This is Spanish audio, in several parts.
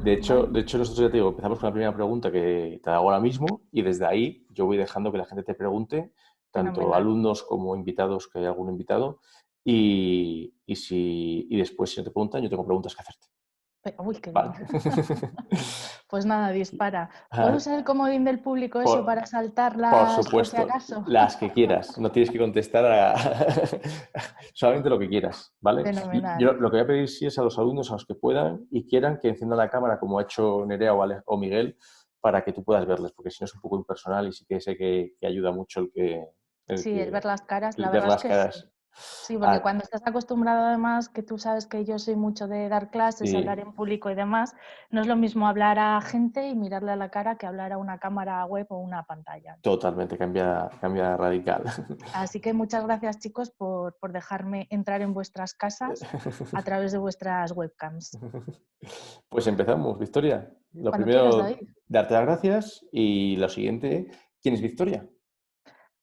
¿vale? de hecho, nosotros ya te digo, empezamos con la primera pregunta que te hago ahora mismo y desde ahí yo voy dejando que la gente te pregunte, tanto Fenomenal. alumnos como invitados, que hay algún invitado, y después si no te preguntan, yo tengo preguntas que hacerte. Uy, qué bien. Vale. Pues nada, dispara. ¿Puedo Ah, usar el comodín del público eso Por, para por saltarlas por si supuesto, acaso? las que quieras. No tienes que contestar solamente lo que quieras, ¿vale? Fenomenal. Yo lo que voy a pedir sí es a los alumnos, a los que puedan y quieran, que enciendan la cámara como ha hecho Nerea o Miguel, para que tú puedas verles, porque si no es un poco impersonal y sí que sé que ayuda mucho Sí, el ver las caras, la el ver verdad es las que sí. caras. Sí, porque Ah, cuando estás acostumbrado además, que tú sabes que yo soy mucho de dar clases, hablar sí, en público y demás, no es lo mismo hablar a gente y mirarle a la cara que hablar a una cámara web o una pantalla. totalmente, cambia radical. Así que muchas gracias chicos por dejarme entrar en vuestras casas a través de vuestras webcams. Pues empezamos, Victoria. Lo Cuando quieras, primero, David. darte las gracias y lo siguiente, ¿quién es Victoria?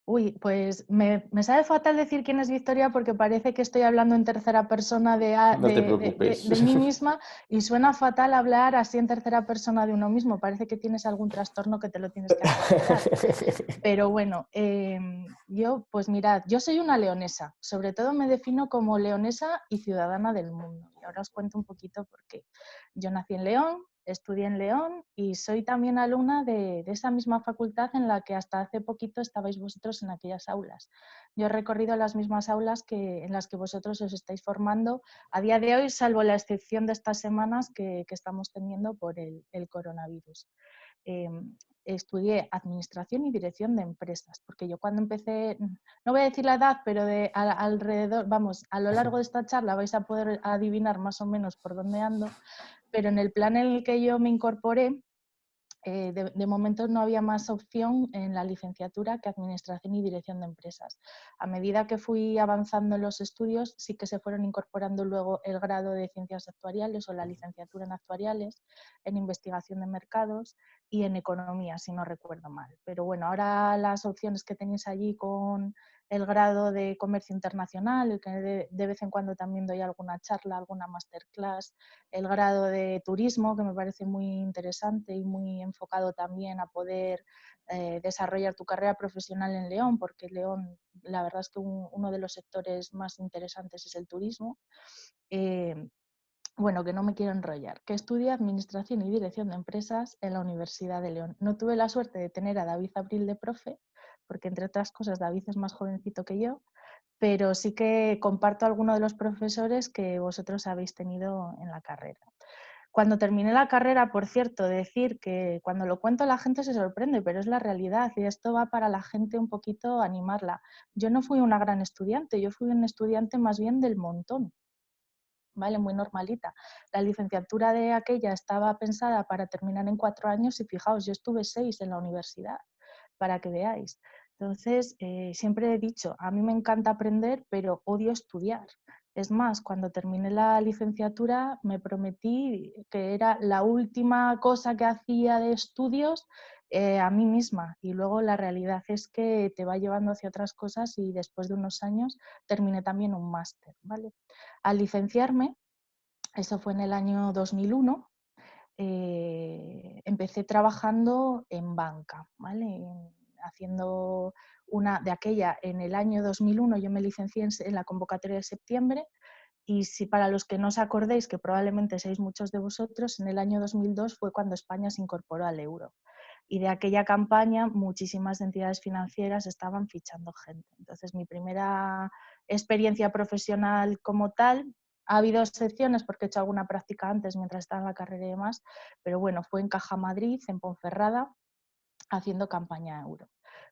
Uy, pues me sabe fatal decir quién es Victoria porque parece que estoy hablando en tercera persona No te preocupes. de mí misma y suena fatal hablar así en tercera persona de uno mismo. Parece que tienes algún trastorno que te lo tienes que hacer mirar. Pero bueno, yo, pues mirad, yo soy una leonesa. Sobre todo me defino como leonesa y ciudadana del mundo. Y ahora os cuento un poquito por qué. Yo nací en León, estudié en León y soy también alumna de esa misma facultad en la que hasta hace poquito estabais vosotros en aquellas aulas. Yo he recorrido las mismas aulas en las que vosotros os estáis formando a día de hoy, salvo la excepción de estas semanas que estamos teniendo por el coronavirus. Eh, Estudié administración y dirección de empresas, porque yo cuando empecé, no voy a decir la edad, pero alrededor, vamos, a lo largo de esta charla vais a poder adivinar más o menos por dónde ando, pero en el plan en el que yo me incorporé, de momento no había más opción en la licenciatura que Administración y Dirección de Empresas. A medida que fui avanzando en los estudios, sí que se fueron incorporando luego el grado de Ciencias Actuariales o la licenciatura en Actuariales, en Investigación de Mercados y en Economía, si no recuerdo mal. Pero bueno, ahora las opciones que tenéis allí con el grado de Comercio Internacional, el que de vez en cuando también doy alguna charla, alguna masterclass, el grado de turismo, que me parece muy interesante y muy enfocado también a poder desarrollar tu carrera profesional en León, porque León, la verdad es que uno de los sectores más interesantes es el turismo. Eh, bueno, que no me quiero enrollar, que estudia Administración y Dirección de Empresas en la Universidad de León. No tuve la suerte de tener a David Abril de profe, porque entre otras cosas David es más jovencito que yo, pero sí que comparto algunos de los profesores que vosotros habéis tenido en la carrera. Cuando terminé la carrera, por cierto, decir que cuando lo cuento la gente se sorprende, pero es la realidad y esto va para la gente un poquito animarla. Yo no fui una gran estudiante, yo fui un estudiante más bien del montón, ¿vale? Muy normalita. La licenciatura de aquella estaba pensada para terminar en 4 años y fijaos, yo estuve 6 en la universidad, para que veáis. Entonces, siempre he dicho, a mí me encanta aprender, pero odio estudiar. Es más, cuando terminé la licenciatura me prometí que era la última cosa que hacía de estudios a mí misma y luego la realidad es que te va llevando hacia otras cosas y después de unos años terminé también un máster, ¿vale? Al licenciarme, eso fue en el año 2001, empecé trabajando en banca, ¿vale? Haciendo una de aquella en el año 2001, yo me licencié en la convocatoria de septiembre y si para los que no os acordéis, que probablemente seáis muchos de vosotros, en el año 2002 fue cuando España se incorporó al euro. Y de aquella campaña muchísimas entidades financieras estaban fichando gente. Entonces mi primera experiencia profesional como tal, ha habido excepciones porque he hecho alguna práctica antes mientras estaba en la carrera y demás, pero bueno, fue en Caja Madrid, en Ponferrada, haciendo campaña euro.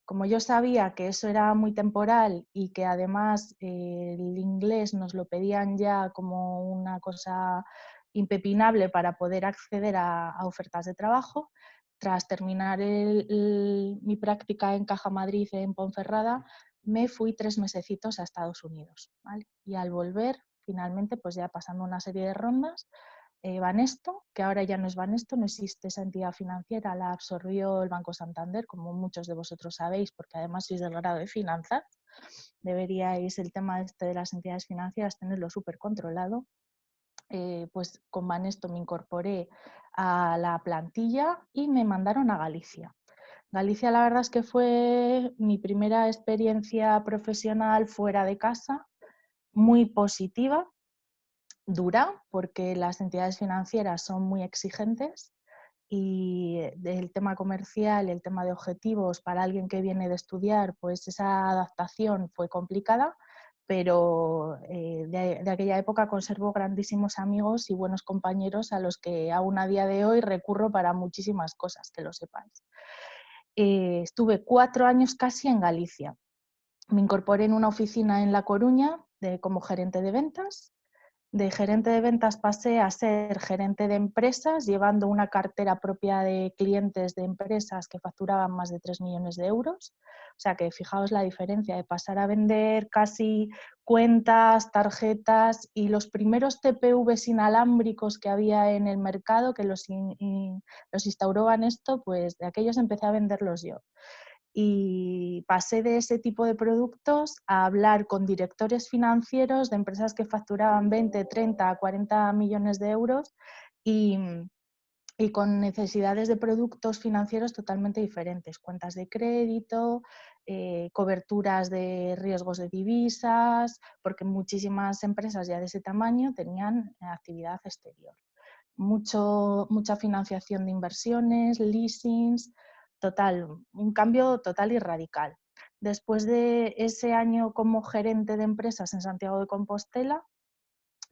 Como yo sabía que eso era muy temporal y que además el inglés nos lo pedían ya como una cosa impepinable para poder acceder a ofertas de trabajo, tras terminar mi práctica en Caja Madrid en Ponferrada, me fui 3 mesecitos a Estados Unidos, ¿vale? Y al volver, finalmente, pues ya pasando una serie de rondas, Banesto, que ahora ya no es Banesto, no existe esa entidad financiera, la absorbió el Banco Santander, como muchos de vosotros sabéis, porque además sois del grado de finanzas, deberíais el tema este de las entidades financieras tenerlo súper controlado. Pues con Banesto me incorporé a la plantilla y me mandaron a Galicia. Galicia, la verdad es que fue mi primera experiencia profesional fuera de casa, muy positiva, dura, porque las entidades financieras son muy exigentes y el tema comercial, el tema de objetivos para alguien que viene de estudiar, pues esa adaptación fue complicada, pero de aquella época conservo grandísimos amigos y buenos compañeros a los que aún a día de hoy recurro para muchísimas cosas, que lo sepáis. Estuve 4 años casi en Galicia. Me incorporé en una oficina en La Coruña como gerente de ventas. De gerente de ventas pasé a ser gerente de empresas, llevando una cartera propia de clientes de empresas que facturaban más de 3 millones de euros. O sea que fijaos la diferencia de pasar a vender casi cuentas, tarjetas y los primeros TPVs inalámbricos que había en el mercado, que los instauró esto, pues de aquellos empecé a venderlos yo. Y pasé de ese tipo de productos a hablar con directores financieros de empresas que facturaban 20, 30, 40 millones de euros y, y con necesidades de productos financieros totalmente diferentes, cuentas de crédito, coberturas de riesgos de divisas, porque muchísimas empresas ya de ese tamaño tenían actividad exterior. Mucha financiación de inversiones, leasings, total, un cambio total y radical. Después de ese año como gerente de empresas en Santiago de Compostela,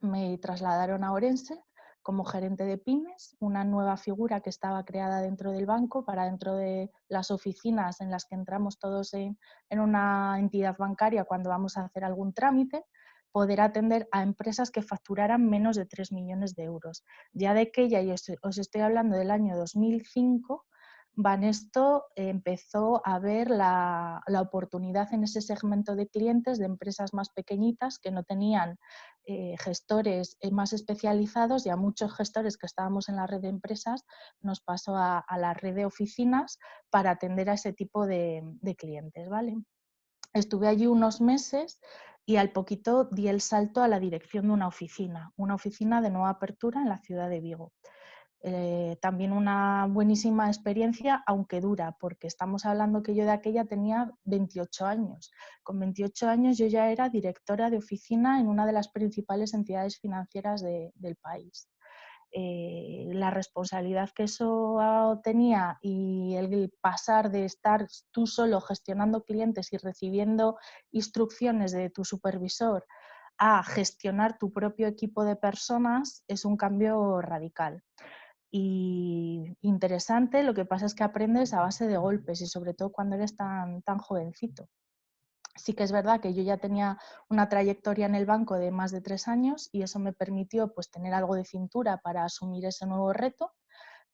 me trasladaron a Orense como gerente de pymes, una nueva figura que estaba creada dentro del banco para dentro de las oficinas en las que entramos todos en una entidad bancaria cuando vamos a hacer algún trámite, poder atender a empresas que facturaran menos de 3 millones de euros. Ya de aquella, y os estoy hablando del año 2005, Banesto empezó a ver la oportunidad en ese segmento de clientes de empresas más pequeñitas que no tenían gestores más especializados, y a muchos gestores que estábamos en la red de empresas nos pasó a la red de oficinas para atender a ese tipo de clientes, ¿vale? Estuve allí unos meses y al poquito di el salto a la dirección de una oficina de nueva apertura en la ciudad de Vigo. También una buenísima experiencia, aunque dura, porque estamos hablando que yo de aquella tenía 28 años. Con 28 años yo ya era directora de oficina en una de las principales entidades financieras del país. La responsabilidad que eso tenía y el pasar de estar tú solo gestionando clientes y recibiendo instrucciones de tu supervisor a gestionar tu propio equipo de personas es un cambio radical. Y interesante, lo que pasa es que aprendes a base de golpes y sobre todo cuando eres tan jovencito. Sí que es verdad que yo ya tenía una trayectoria en el banco de más de 3 años y eso me permitió pues tener algo de cintura para asumir ese nuevo reto,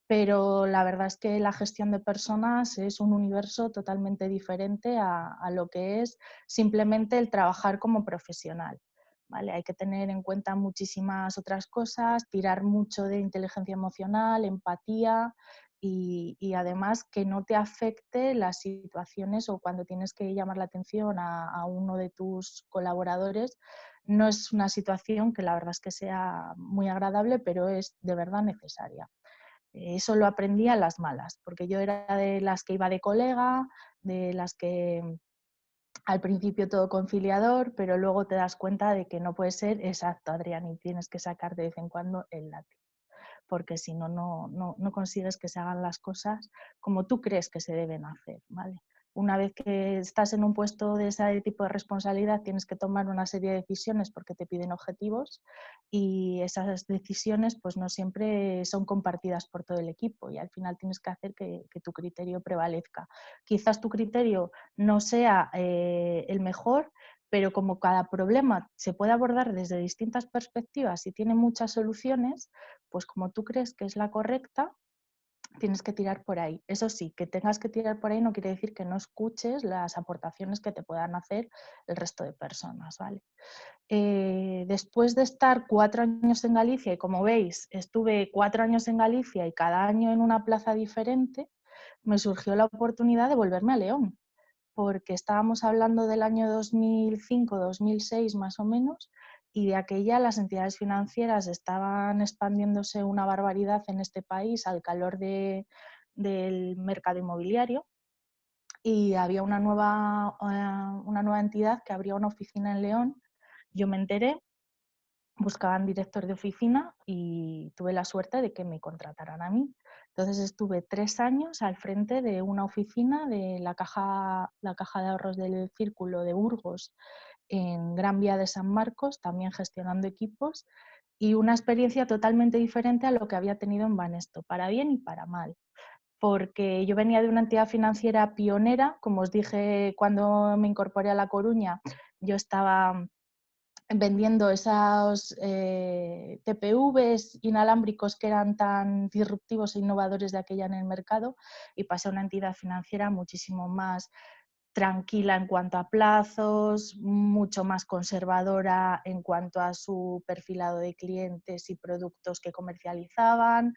pero la verdad es que la gestión de personas es un universo totalmente diferente a lo que es simplemente el trabajar como profesional. ¿Vale? Hay que tener en cuenta muchísimas otras cosas, tirar mucho de inteligencia emocional, empatía y además que no te afecte las situaciones o cuando tienes que llamar la atención a uno de tus colaboradores. No es una situación que la verdad es que sea muy agradable, pero es de verdad necesaria. Eso lo aprendí a las malas, porque yo era de las que iba de colega, de las que al principio todo conciliador, pero luego te das cuenta de que no puede ser exacto, Adrián, y tienes que sacar de vez en cuando el látigo, porque si no, no consigues que se hagan las cosas como tú crees que se deben hacer, ¿vale? Una vez que estás en un puesto de ese tipo de responsabilidad, tienes que tomar una serie de decisiones porque te piden objetivos y esas decisiones pues no siempre son compartidas por todo el equipo y al final tienes que hacer que tu criterio prevalezca. Quizás tu criterio no sea el mejor, pero como cada problema se puede abordar desde distintas perspectivas y tiene muchas soluciones, pues como tú crees que es la correcta, tienes que tirar por ahí. Eso sí, que tengas que tirar por ahí no quiere decir que no escuches las aportaciones que te puedan hacer el resto de personas, ¿vale? Después de estar 4 años en Galicia, y como veis, estuve 4 años en Galicia y cada año en una plaza diferente, me surgió la oportunidad de volverme a León, porque estábamos hablando del año 2005-2006 más o menos, y de aquella las entidades financieras estaban expandiéndose una barbaridad en este país al calor del mercado inmobiliario, y había una nueva entidad que abría una oficina en León. Yo me enteré, buscaban director de oficina y tuve la suerte de que me contrataran a mí. Entonces estuve 3 años al frente de una oficina de la caja de ahorros del Círculo de Burgos en Gran Vía de San Marcos, también gestionando equipos, y una experiencia totalmente diferente a lo que había tenido en Banesto, para bien y para mal. Porque yo venía de una entidad financiera pionera, como os dije cuando me incorporé a La Coruña, yo estaba vendiendo esos TPVs inalámbricos que eran tan disruptivos e innovadores de aquella en el mercado, y pasé a una entidad financiera muchísimo más tranquila en cuanto a plazos, mucho más conservadora en cuanto a su perfilado de clientes y productos que comercializaban,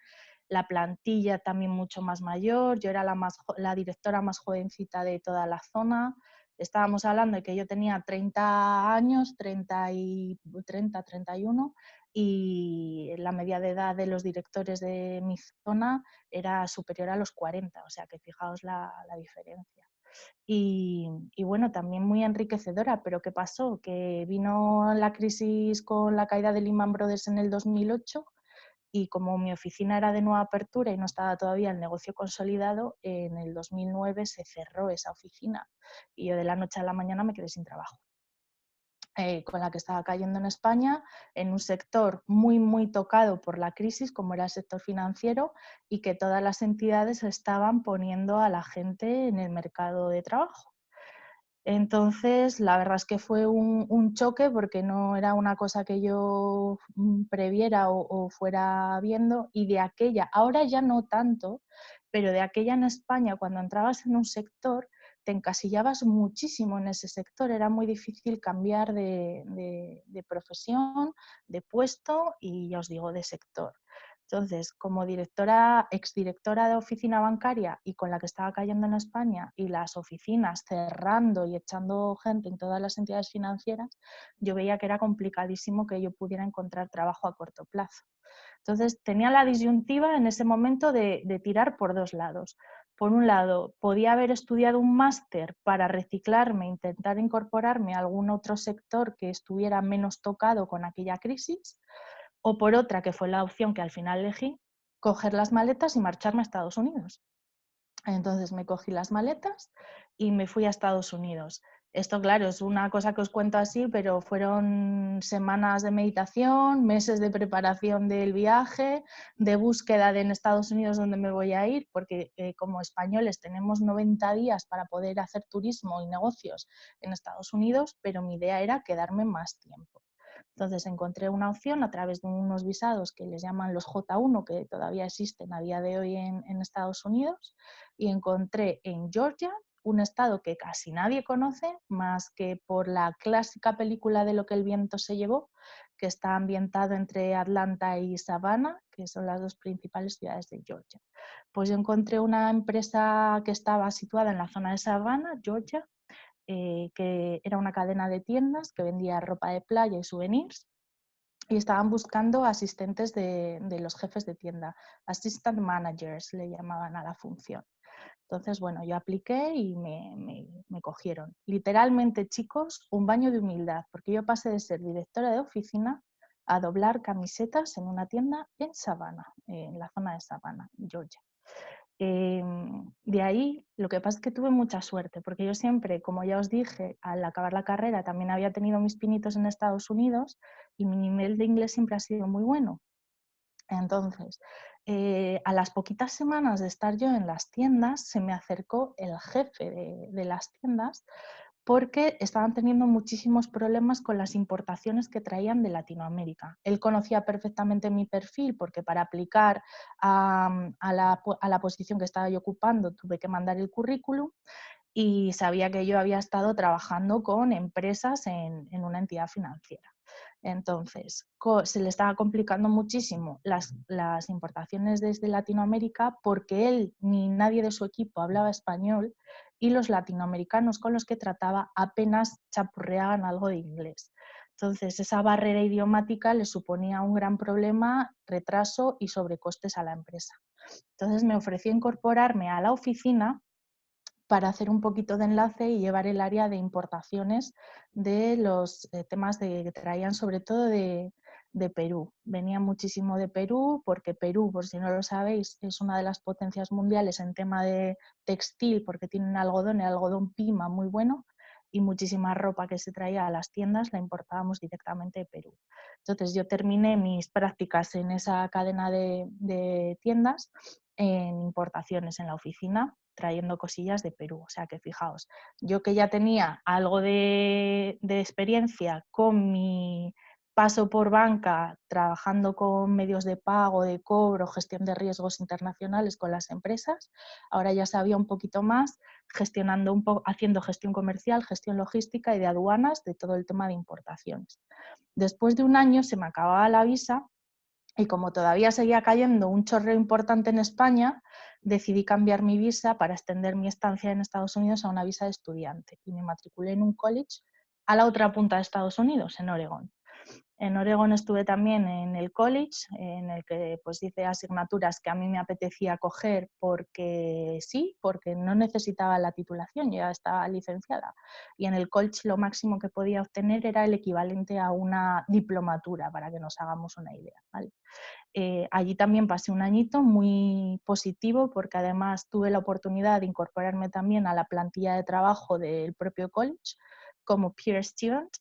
la plantilla también mucho más mayor, yo era la directora más jovencita de toda la zona. Estábamos hablando de que yo tenía 30 años, 31, y la media de edad de los directores de mi zona era superior a los 40, o sea que fijaos la diferencia. Y bueno, también muy enriquecedora, pero ¿qué pasó? Que vino la crisis con la caída de Lehman Brothers en el 2008, y como mi oficina era de nueva apertura y no estaba todavía el negocio consolidado, en el 2009 se cerró esa oficina y yo de la noche a la mañana me quedé sin trabajo. Con la que estaba cayendo en España, en un sector muy, muy tocado por la crisis, como era el sector financiero, y que todas las entidades estaban poniendo a la gente en el mercado de trabajo. Entonces, la verdad es que fue un choque, porque no era una cosa que yo previera o fuera viendo, y de aquella, ahora ya no tanto, pero de aquella en España, cuando entrabas en un sector, te encasillabas muchísimo en ese sector, era muy difícil cambiar de profesión, de puesto y, ya os digo, de sector. Entonces, como exdirectora de oficina bancaria, y con la que estaba cayendo en España y las oficinas cerrando y echando gente en todas las entidades financieras, yo veía que era complicadísimo que yo pudiera encontrar trabajo a corto plazo. Entonces, tenía la disyuntiva en ese momento de tirar por 2 lados. Por un lado, podía haber estudiado un máster para reciclarme, intentar incorporarme a algún otro sector que estuviera menos tocado con aquella crisis, o por otra, que fue la opción que al final elegí, coger las maletas y marcharme a Estados Unidos. Entonces me cogí las maletas y me fui a Estados Unidos. Esto, claro, es una cosa que os cuento así, pero fueron semanas de meditación, meses de preparación del viaje, de búsqueda en Estados Unidos dónde me voy a ir, porque como españoles tenemos 90 días para poder hacer turismo y negocios en Estados Unidos, pero mi idea era quedarme más tiempo. Entonces encontré una opción a través de unos visados que les llaman los J1, que todavía existen a día de hoy en Estados Unidos, y encontré en Georgia, un estado que casi nadie conoce, más que por la clásica película de Lo que el viento se llevó, que está ambientado entre Atlanta y Savannah, que son las 2 principales ciudades de Georgia. Pues yo encontré una empresa que estaba situada en la zona de Savannah, Georgia, que era una cadena de tiendas que vendía ropa de playa y souvenirs, y estaban buscando asistentes de los jefes de tienda, assistant managers le llamaban a la función. Entonces, bueno, yo apliqué y me cogieron. Literalmente, chicos, un baño de humildad, porque yo pasé de ser directora de oficina a doblar camisetas en una tienda en Savannah, en la zona de Savannah, Georgia. De ahí, lo que pasa es que tuve mucha suerte, porque yo siempre, como ya os dije, al acabar la carrera también había tenido mis pinitos en Estados Unidos, y mi nivel de inglés siempre ha sido muy bueno. Entonces, a las poquitas semanas de estar yo en las tiendas, se me acercó el jefe de las tiendas, porque estaban teniendo muchísimos problemas con las importaciones que traían de Latinoamérica. Él conocía perfectamente mi perfil, porque para aplicar a la posición que estaba yo ocupando tuve que mandar el currículum, y sabía que yo había estado trabajando con empresas en una entidad financiera. Entonces, se le estaba complicando muchísimo las importaciones desde Latinoamérica, porque él ni nadie de su equipo hablaba español, y los latinoamericanos con los que trataba apenas chapurreaban algo de inglés. Entonces, esa barrera idiomática le suponía un gran problema, retraso y sobrecostes a la empresa. Entonces, me ofreció incorporarme a la oficina para hacer un poquito de enlace y llevar el área de importaciones de los temas que traían sobre todo de Perú. Venía muchísimo de Perú porque Perú, por si no lo sabéis, es una de las potencias mundiales en tema de textil porque tienen algodón, el algodón Pima muy bueno, y muchísima ropa que se traía a las tiendas la importábamos directamente de Perú. Entonces yo terminé mis prácticas en esa cadena de tiendas en importaciones en la oficina, trayendo cosillas de Perú. O sea que fijaos, yo que ya tenía algo de experiencia con mi paso por banca, trabajando con medios de pago, de cobro, gestión de riesgos internacionales con las empresas, ahora ya sabía un poquito más, gestionando haciendo gestión comercial, gestión logística y de aduanas, de todo el tema de importaciones. Después de un año se me acababa la visa y como todavía seguía cayendo un chorreo importante en España, decidí cambiar mi visa para extender mi estancia en Estados Unidos a una visa de estudiante y me matriculé en un college a la otra punta de Estados Unidos, en Oregón. En Oregón estuve también en el college, en el que pues hice asignaturas que a mí me apetecía coger porque sí, porque no necesitaba la titulación, ya estaba licenciada. Y en el college lo máximo que podía obtener era el equivalente a una diplomatura, para que nos hagamos una idea, ¿vale? Allí también pasé un añito muy positivo porque además tuve la oportunidad de incorporarme también a la plantilla de trabajo del propio college como peer student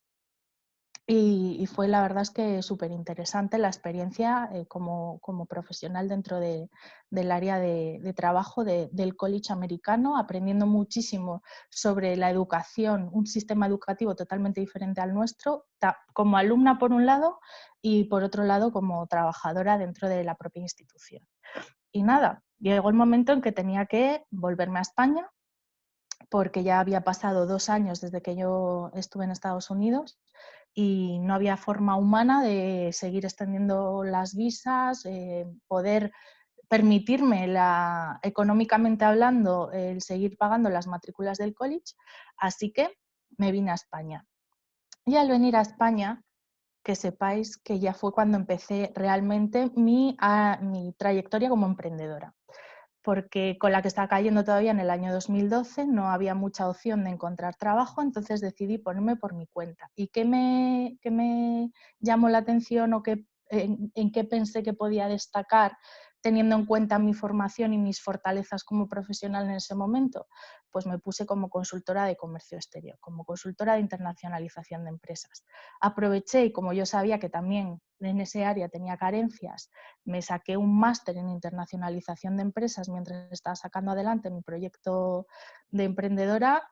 y fue la verdad es que súper interesante la experiencia como profesional dentro del área de trabajo del college americano, aprendiendo muchísimo sobre la educación, un sistema educativo totalmente diferente al nuestro, como alumna por un lado y por otro lado como trabajadora dentro de la propia institución. Y nada, llegó el momento en que tenía que volverme a España porque ya había pasado 2 años desde que yo estuve en Estados Unidos y no había forma humana de seguir extendiendo las visas, poder permitirme económicamente hablando el seguir pagando las matrículas del college, así que me vine a España. Y al venir a España, que sepáis que ya fue cuando empecé realmente mi trayectoria como emprendedora, porque con la que estaba cayendo todavía en el año 2012 no había mucha opción de encontrar trabajo, entonces decidí ponerme por mi cuenta. ¿Y qué me llamó la atención o en qué pensé que podía destacar teniendo en cuenta mi formación y mis fortalezas como profesional en ese momento? Pues me puse como consultora de comercio exterior, como consultora de internacionalización de empresas. Aproveché y como yo sabía que también en ese área tenía carencias, me saqué un máster en internacionalización de empresas mientras estaba sacando adelante mi proyecto de emprendedora.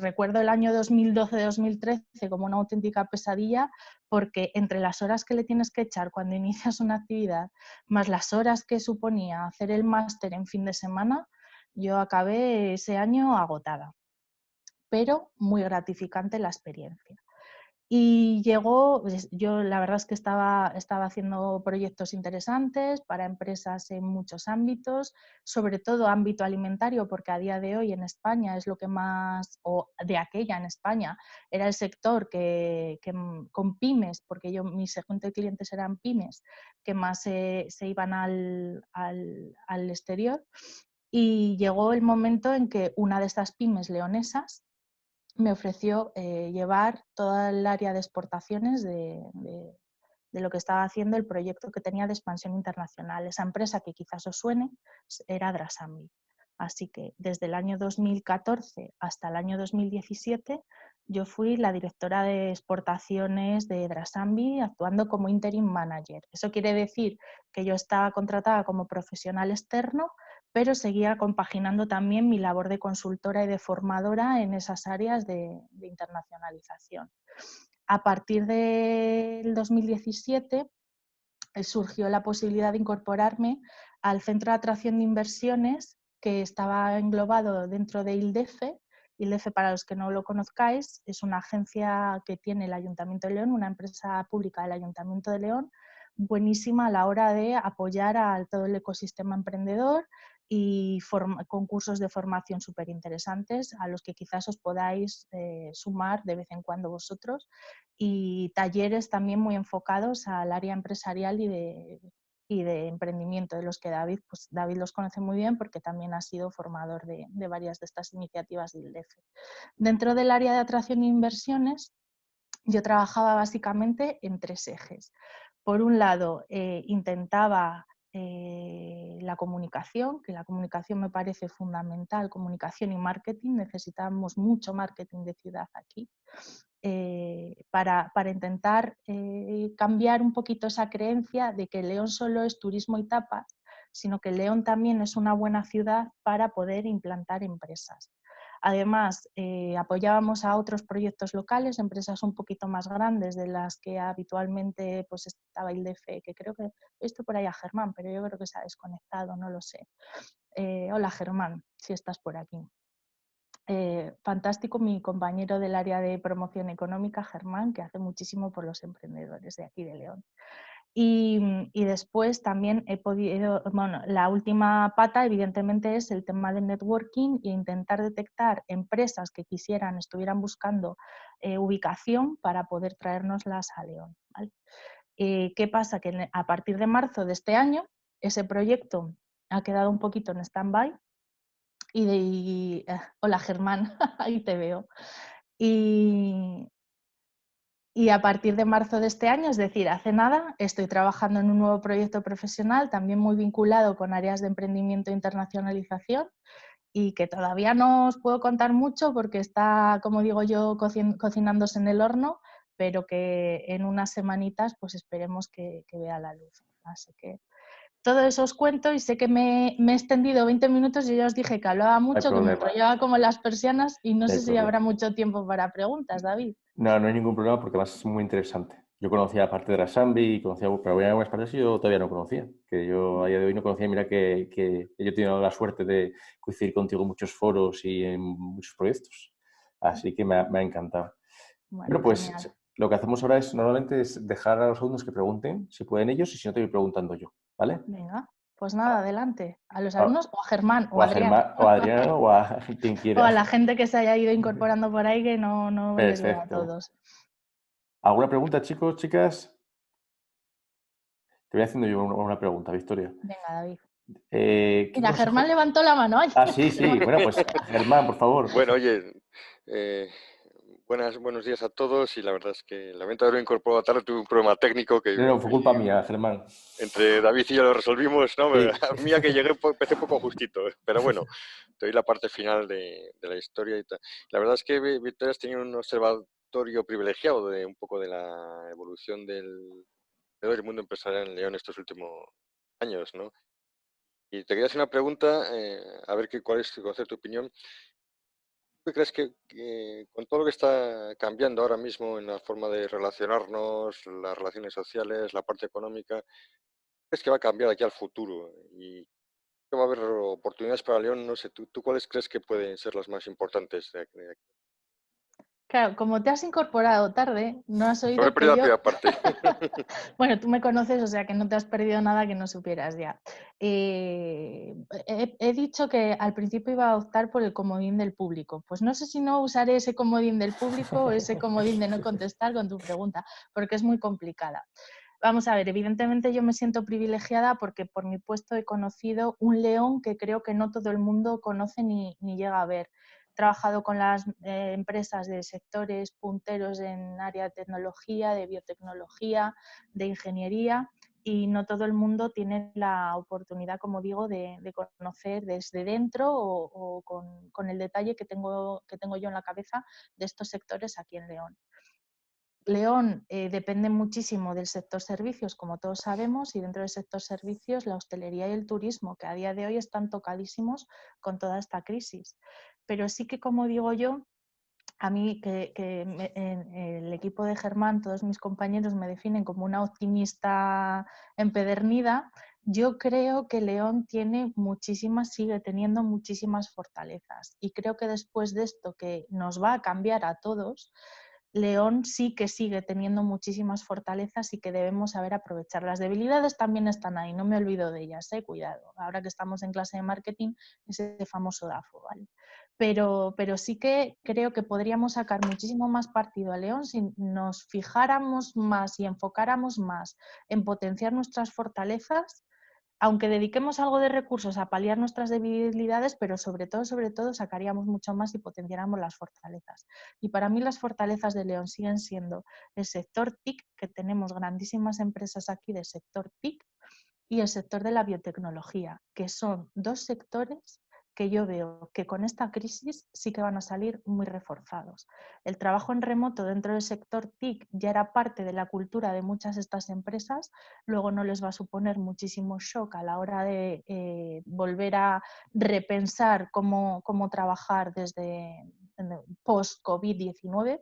Recuerdo el año 2012-2013 como una auténtica pesadilla porque entre las horas que le tienes que echar cuando inicias una actividad, más las horas que suponía hacer el máster en fin de semana, yo acabé ese año agotada, pero muy gratificante la experiencia. Y llegó, pues, yo la verdad es que estaba haciendo proyectos interesantes para empresas en muchos ámbitos, sobre todo ámbito alimentario, porque a día de hoy en España es lo que más, o de aquella en España, era el sector con pymes, porque mi segmento de clientes eran pymes, que más se iban al exterior. Y llegó el momento en que una de estas pymes leonesas me ofreció llevar toda el área de exportaciones de lo que estaba haciendo el proyecto que tenía de expansión internacional. Esa empresa que quizás os suene era Drasambi. Así que desde el año 2014 hasta el año 2017 yo fui la directora de exportaciones de Drasambi actuando como interim manager. Eso quiere decir que yo estaba contratada como profesional externo, pero seguía compaginando también mi labor de consultora y de formadora en esas áreas de internacionalización. A partir del 2017 surgió la posibilidad de incorporarme al Centro de Atracción de Inversiones que estaba englobado dentro de ILDEFE. ILDEFE, para los que no lo conozcáis, es una agencia que tiene el Ayuntamiento de León, una empresa pública del Ayuntamiento de León, buenísima a la hora de apoyar a todo el ecosistema emprendedor y concursos de formación súper interesantes a los que quizás os podáis sumar de vez en cuando vosotros y talleres también muy enfocados al área empresarial y de emprendimiento, de los que David los conoce muy bien porque también ha sido formador de varias de estas iniciativas del ILDEF. Dentro del área de atracción e inversiones, yo trabajaba básicamente en 3 ejes. Por un lado, intentaba la comunicación, que la comunicación me parece fundamental, comunicación y marketing, necesitamos mucho marketing de ciudad aquí, para intentar cambiar un poquito esa creencia de que León solo es turismo y tapas, sino que León también es una buena ciudad para poder implantar empresas. Además, apoyábamos a otros proyectos locales, empresas un poquito más grandes de las que habitualmente pues, estaba ILDEF, que creo que he visto por ahí a Germán, pero yo creo que se ha desconectado, no lo sé. Hola Germán, si estás por aquí. Fantástico mi compañero del área de promoción económica, Germán, que hace muchísimo por los emprendedores de aquí de León. Y después también he podido, bueno, la última pata evidentemente es el tema de networking e intentar detectar empresas que estuvieran buscando ubicación para poder traérnoslas a León, ¿vale? ¿Qué pasa? Que a partir de marzo de este año ese proyecto ha quedado un poquito en stand-by hola Germán, ahí te veo. Y a partir de marzo de este año, es decir, hace nada, estoy trabajando en un nuevo proyecto profesional, también muy vinculado con áreas de emprendimiento e internacionalización, y que todavía no os puedo contar mucho porque está, como digo yo, cocinándose en el horno, pero que en unas semanitas pues esperemos que vea la luz. Así que todo eso os cuento y sé que me he extendido 20 minutos y ya os dije que hablaba No hay mucho, que me problema, enrollaba como las persianas y no no hay sé si problema. habrá mucho tiempo para preguntas, David. No, no hay ningún problema porque además es muy interesante. Yo conocía parte de la Sambi, pero había algunas partes que yo todavía no conocía, que yo a día de hoy no conocía. Mira que yo he tenido la suerte de coincidir contigo en muchos foros y en muchos proyectos, así que me ha encantado. Bueno, Bueno, pues genial. lo que hacemos ahora es normalmente es dejar a los alumnos que pregunten, si pueden ellos, y si no te voy preguntando yo, ¿vale? Venga, pues nada, adelante. A los Ah, alumnos o a Germán o o a a Adrián. Germán, o a Adrián, o a quien O quiera. a la gente que se haya ido incorporando por ahí que no les veo a Perfecto. todos. ¿Alguna pregunta, chicos, chicas? Te voy haciendo yo una pregunta, Victoria. Venga, David. ¿Qué Mira, Germán consejo? levantó la mano. ¡Ay! Ah, sí, sí. Bueno, pues Germán, por favor. Bueno, oye, eh, buenos días a todos y la verdad es que lamento haberme incorporado tarde, tuve un problema técnico que No, no, fue culpa mía, Germán. entre David y yo lo resolvimos, ¿no? Sí. A mí a que llegué empecé un poco justito, pero bueno, te doy la parte final de la historia y tal. La verdad es que Victoria has tenido un observatorio privilegiado de un poco de la evolución del mundo empresarial en León estos últimos años, ¿no? Y te quería hacer una pregunta, a ver cuál es tu opinión. ¿Tú crees que con todo lo que está cambiando ahora mismo en la forma de relacionarnos, las relaciones sociales, la parte económica, crees que va a cambiar aquí al futuro? ¿Y que va a haber oportunidades para León? No sé, ¿tú cuáles crees que pueden ser las más importantes de aquí? Claro, como te has incorporado tarde, no has No me he oído perdido que la yo... primera parte. Bueno, tú me conoces, o sea que no te has perdido nada que no supieras ya. He dicho que al principio iba a optar por el comodín del público. Pues no sé si no usaré ese comodín del público o ese comodín de no contestar con tu pregunta, porque es muy complicada. Vamos a ver, evidentemente yo me siento privilegiada porque por mi puesto he conocido un León que creo que no todo el mundo conoce ni llega a ver. He trabajado con las empresas de sectores punteros en área de tecnología, de biotecnología, de ingeniería, y no todo el mundo tiene la oportunidad, como digo, de conocer desde dentro o con el detalle que tengo yo en la cabeza de estos sectores aquí en León. León depende muchísimo del sector servicios, como todos sabemos, y dentro del sector servicios la hostelería y el turismo, que a día de hoy están tocadísimos con toda esta crisis. Pero sí que, como digo yo, a mí en el equipo de Germán, todos mis compañeros me definen como una optimista empedernida. Yo creo que León sigue teniendo muchísimas fortalezas, y creo que después de esto que nos va a cambiar a todos, León sí que sigue teniendo muchísimas fortalezas y que debemos saber aprovechar. Las debilidades también están ahí, no me olvido de ellas, cuidado. Ahora que estamos en clase de marketing, ese famoso DAFO, ¿vale? pero sí que creo que podríamos sacar muchísimo más partido a León si nos fijáramos más y enfocáramos más en potenciar nuestras fortalezas, aunque dediquemos algo de recursos a paliar nuestras debilidades, pero sobre todo sacaríamos mucho más y potenciáramos las fortalezas. Y para mí las fortalezas de León siguen siendo el sector TIC, que tenemos grandísimas empresas aquí del sector TIC, y el sector de la biotecnología, que son dos sectores que yo veo que con esta crisis sí que van a salir muy reforzados. El trabajo en remoto dentro del sector TIC ya era parte de la cultura de muchas de estas empresas, luego no les va a suponer muchísimo shock a la hora de volver a repensar cómo trabajar desde post-COVID-19.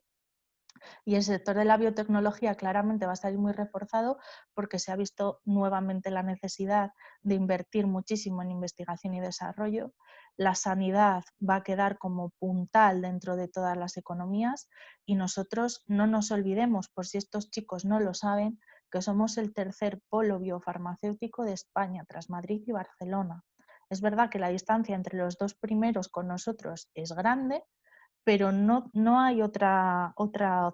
Y el sector de la biotecnología claramente va a salir muy reforzado porque se ha visto nuevamente la necesidad de invertir muchísimo en investigación y desarrollo. La sanidad va a quedar como puntal dentro de todas las economías y nosotros no nos olvidemos, por si estos chicos no lo saben, que somos el tercer polo biofarmacéutico de España, tras Madrid y Barcelona. Es verdad que la distancia entre los dos primeros con nosotros es grande, pero no hay otra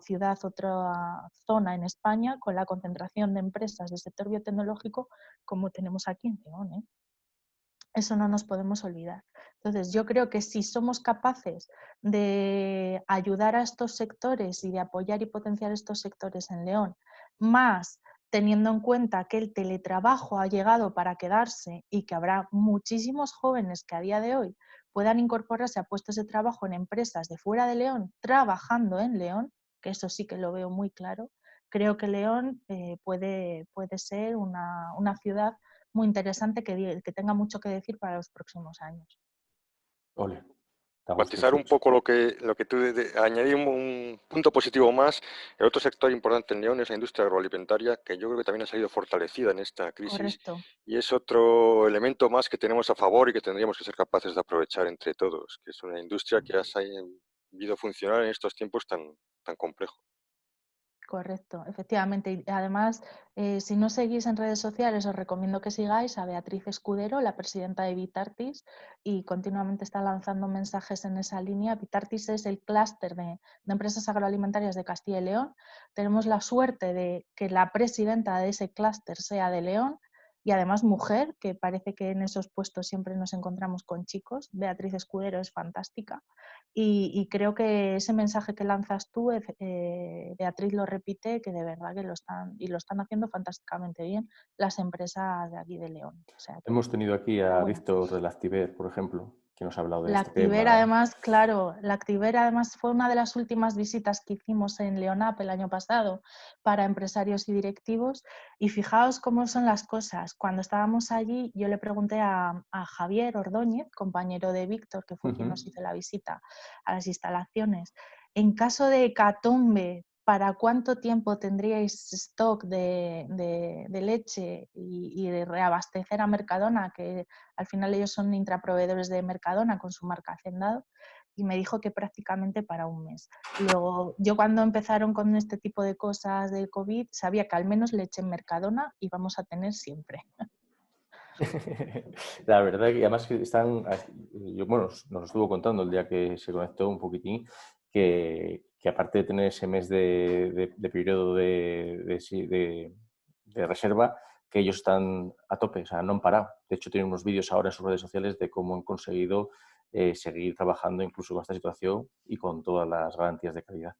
ciudad, otra zona en España con la concentración de empresas del sector biotecnológico como tenemos aquí en León, ¿eh? Eso no nos podemos olvidar. Entonces, yo creo que si somos capaces de ayudar a estos sectores y de apoyar y potenciar estos sectores en León, más teniendo en cuenta que el teletrabajo ha llegado para quedarse y que habrá muchísimos jóvenes que a día de hoy puedan incorporarse a puestos de trabajo en empresas de fuera de León, trabajando en León, que eso sí que lo veo muy claro, creo que León puede ser una ciudad muy interesante que tenga mucho que decir para los próximos años. Ole, da gusto Matizar un escuchar. poco lo que tú añadir un punto positivo más. El otro sector importante en León es la industria agroalimentaria, que yo creo que también ha salido fortalecida en esta crisis Correcto. y es otro elemento más que tenemos a favor y que tendríamos que ser capaces de aprovechar entre todos, que es una industria que ha sabido funcionar en estos tiempos tan complejos. Correcto, efectivamente. Y además, si no seguís en redes sociales, os recomiendo que sigáis a Beatriz Escudero, la presidenta de Vitartis, y continuamente está lanzando mensajes en esa línea. Vitartis es el clúster de empresas agroalimentarias de Castilla y León. Tenemos la suerte de que la presidenta de ese clúster sea de León y además mujer, que parece que en esos puestos siempre nos encontramos con chicos. Beatriz Escudero es fantástica. Y creo que ese mensaje que lanzas tú, Beatriz lo repite, que de verdad que lo están haciendo fantásticamente bien las empresas de aquí de León. O sea que, Hemos tenido aquí a enhorabuena. Víctor de Lactiver, por ejemplo, que nos ha hablado de La este Activer, tema. además, claro, la Activer además fue una de las últimas visitas que hicimos en Leonap el año pasado para empresarios y directivos. Y fijaos cómo son las cosas. Cuando estábamos allí, yo le pregunté a Javier Ordóñez, compañero de Víctor, que fue quien nos hizo la visita a las instalaciones, en caso de hecatombe, ¿para cuánto tiempo tendríais stock de leche y de reabastecer a Mercadona, que al final ellos son intraproveedores de Mercadona con su marca Hacendado? Y me dijo que prácticamente para un mes. Luego, yo cuando empezaron con este tipo de cosas del COVID, sabía que al menos leche en Mercadona íbamos a tener siempre. La verdad que además que bueno, nos estuvo contando el día que se conectó un poquitín, que aparte de tener ese mes de periodo de reserva, que ellos están a tope, o sea, no han parado. De hecho, tienen unos vídeos ahora en sus redes sociales de cómo han conseguido seguir trabajando incluso con esta situación y con todas las garantías de calidad.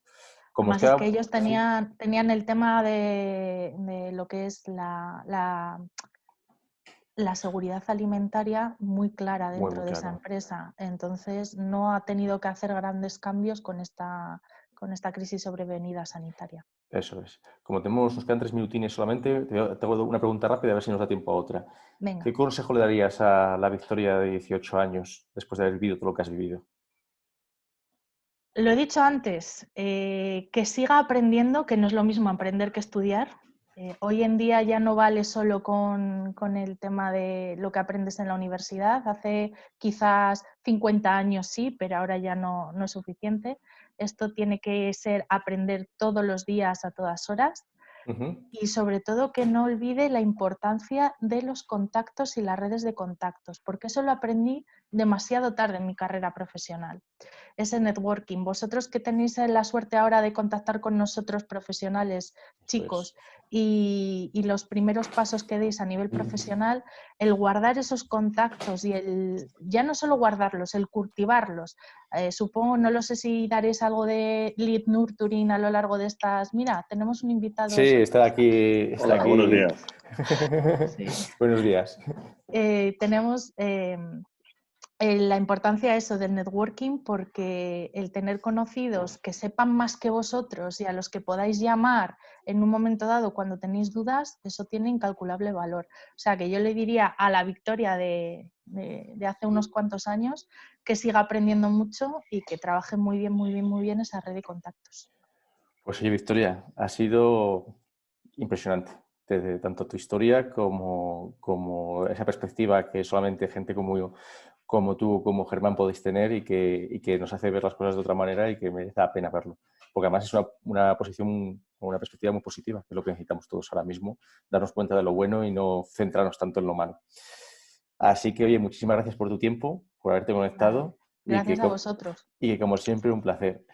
Como os Además es que queda, ellos sí, tenían el tema de lo que es la seguridad alimentaria muy clara muy, dentro muy de esa claro. empresa. Entonces no ha tenido que hacer grandes cambios con esta crisis sobrevenida sanitaria. Eso es. Como nos quedan 3 minutines solamente, te hago una pregunta rápida a ver si nos da tiempo a otra. Venga. ¿Qué consejo le darías a la Victoria de 18 años después de haber vivido todo lo que has vivido? Lo he dicho antes, que siga aprendiendo, que no es lo mismo aprender que estudiar. Hoy en día ya no vale solo con el tema de lo que aprendes en la universidad. Hace quizás 50 años sí, pero ahora ya no es suficiente. Esto tiene que ser aprender todos los días a todas horas. Y sobre todo que no olvide la importancia de los contactos y las redes de contactos, porque eso lo aprendí demasiado tarde en mi carrera profesional. Ese networking. Vosotros que tenéis la suerte ahora de contactar con nosotros profesionales, chicos, y los primeros pasos que deis a nivel profesional, el guardar esos contactos y el ya no solo guardarlos, el cultivarlos. Supongo, no lo sé si daréis algo de lead nurturing a lo largo de estas. Mira, tenemos un invitado. Sí, está aquí. Hola, buenos días. Sí. Buenos días. Tenemos la importancia eso del networking, porque el tener conocidos que sepan más que vosotros y a los que podáis llamar en un momento dado cuando tenéis dudas, eso tiene incalculable valor. O sea que yo le diría a la Victoria de hace unos cuantos años que siga aprendiendo mucho y que trabaje muy bien esa red de contactos. Pues sí, Victoria, ha sido impresionante. Desde tanto tu historia como esa perspectiva que solamente gente como tú, como Germán, podéis tener y que nos hace ver las cosas de otra manera y que merece la pena verlo. Porque además es una posición, una perspectiva muy positiva, que es lo que necesitamos todos ahora mismo, darnos cuenta de lo bueno y no centrarnos tanto en lo malo. Así que, oye, muchísimas gracias por tu tiempo, por haberte conectado. Gracias a vosotros. Y que, como siempre, un placer.